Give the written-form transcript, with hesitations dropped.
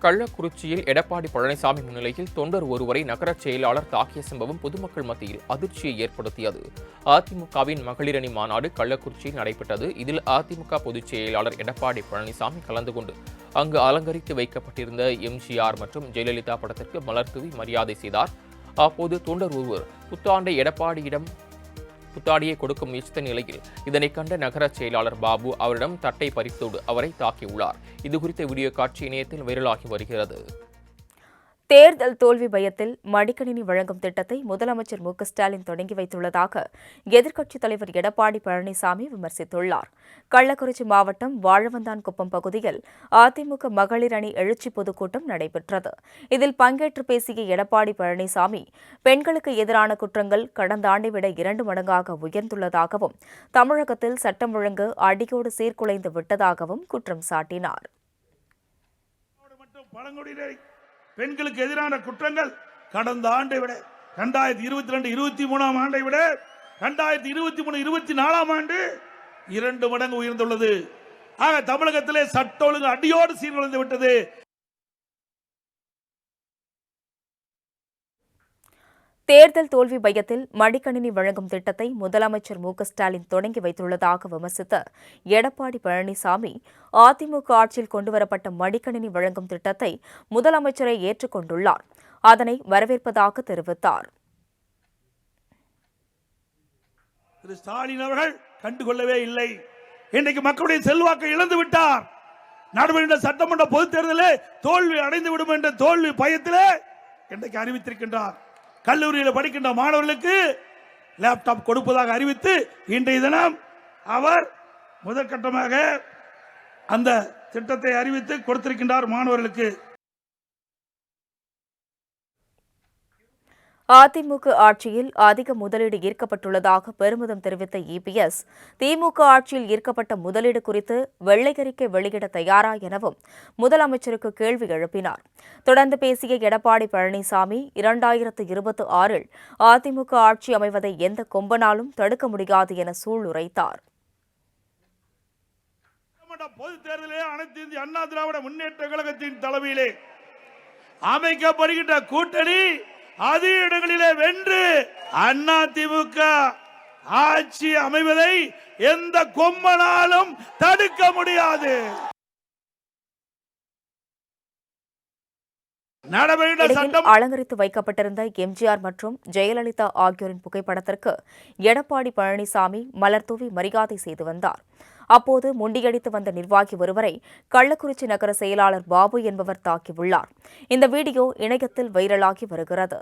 கள்ளக்குறிச்சியில் எடப்பாடி பழனிசாமி முன்னிலையில் தொண்டர் ஒருவரை நகர செயலாளர் தாக்கிய சம்பவம் பொதுமக்கள் மத்தியில் அதிர்ச்சியை ஏற்படுத்தியது. அதிமுகவின் மகளிரணி மாநாடு கள்ளக்குறிச்சியில் நடைபெற்றது. இதில் அதிமுக பொதுச் செயலாளர் எடப்பாடி பழனிசாமி கலந்து கொண்டு அங்கு அலங்கரித்து வைக்கப்பட்டிருந்த எம்ஜிஆர் மற்றும் ஜெயலலிதா படத்திற்கு மலர் தூவி மரியாதை செய்தார். அப்போது தொண்டர் ஒருவர் புத்தாடியை கொடுக்க முயற்சித்த நிலையில் இதனை கண்ட நகர செயலாளர் பாபு அவரிடம் தட்டை பறித்தோடு அவரை தாக்கியுள்ளார். இதுகுறித்த வீடியோ காட்சி இணையத்தில் வைரலாகி வருகிறது. தேர்தல் தோல்வி பயத்தில் மடிக்கணினி வழங்கும் திட்டத்தை முதலமைச்சர் மு.க.ஸ்டாலின் தொடங்கி வைத்துள்ளதாக எதிர்க்கட்சித் தலைவர் எடப்பாடி பழனிசாமி விமர்சித்துள்ளார். கள்ளக்குறிச்சி மாவட்டம் வாழவந்தான்குப்பம் பகுதியில் அதிமுக மகளிர் அணி எழுச்சி பொதுக்கூட்டம் நடைபெற்றது. இதில் பங்கேற்று பேசிய எடப்பாடி பழனிசாமி, பெண்களுக்கு எதிரான குற்றங்கள் கடந்த ஆண்டை விட 2 மடங்காக உயர்ந்துள்ளதாகவும் தமிழகத்தில் சட்டம் ஒழுங்கு அடியோடு சீர்குலைந்து விட்டதாகவும் குற்றம் சாட்டினார். பெண்களுக்கு எதிரான குற்றங்கள் கடந்த ஆண்டை விட 2022-23 ஆண்டை விட 2023-24 ஆண்டு 2 மடங்கு உயர்ந்துள்ளது. ஆக தமிழகத்திலே சட்ட ஒழுங்கு அடியோடு சீர்குலைந்து விட்டது. தேர்தல் தோல்வி பயத்தில் மடிக்கணினி வழங்கும் திட்டத்தை முதலமைச்சர் மு.க.ஸ்டாலின் தொடங்கி வைத்துள்ளதாக விமர்சித்த எடப்பாடி பழனிசாமி, அதிமுக ஆட்சியில் கொண்டுவரப்பட்ட மடிக்கணினி வழங்கும் திட்டத்தை முதலமைச்சரை ஏற்றுக்கொண்டுள்ளார். அதனை வரவேற்பதாக தெரிவித்தார். திரு ஸ்டாலின் அவர்கள் கண்டுகொள்ளவே இல்லை. இன்றைக்கு மக்களுடைய செல்வாக்கை இழந்து விட்டார். நடைபெறுகின்ற சட்டமன்ற பொதுத் தேர்தலில் தோல்வி அடைந்து விடும் என்ற தோல்வி பயத்திலே இன்றைக்கு அறிவித்திருக்கின்றார். கல்லூரியில் படிக்கின்ற மாணவர்களுக்கு லேப்டாப் கொடுப்பதாக அறிவித்து இன்றைய தினம் அவர் முதற்கட்டமாக அந்த திட்டத்தை அறிவித்து கொடுத்திருக்கின்றார் மாணவர்களுக்கு. அதிமுக ஆட்சியில் அதிக முதலீடு ஈர்க்கப்பட்டுள்ளதாக பெருமிதம் தெரிவித்த இபிஎஸ், திமுக ஆட்சியில் ஈர்க்கப்பட்ட முதலீடு குறித்து வெள்ளை அறிக்கை வெளியிட தயாரா எனவும் முதலமைச்சருக்கு கேள்வி எழுப்பினார். தொடர்ந்து பேசிய எடப்பாடி பழனிசாமி, 2026இல் அதிமுக ஆட்சி அமைவதை எந்த கொம்பனாலும் தடுக்க முடியாது என சூளுரைத்தார். பொதுத் தேர்தலே அனைத்து இந்திய அண்ணா திராவிட முன்னேற்ற கழகத்தின் தலைமையிலே அமைக்கப்படுகின்ற கூட்டணி அதிக இடங்களிலே வென்று அதிமுக ஆட்சி அமைவதை எந்த கொம்பனாலும் தடுக்க முடியாது. அலங்கரித்து வைக்கப்பட்டிருந்த எம்ஜிஆர் மற்றும் ஜெயலலிதா ஆகியோரின் புகைப்படத்திற்கு எடப்பாடி பழனிசாமி மலர் தூவி மரியாதை செய்து வந்தார். அப்போது முண்டியடித்து வந்த நிர்வாகி ஒருவரை கள்ளக்குறிச்சி நகர செயலாளர் பாபு என்பவர் தாக்கியுள்ளார். இந்த வீடியோ இணையத்தில் வைரலாகி வருகிறது.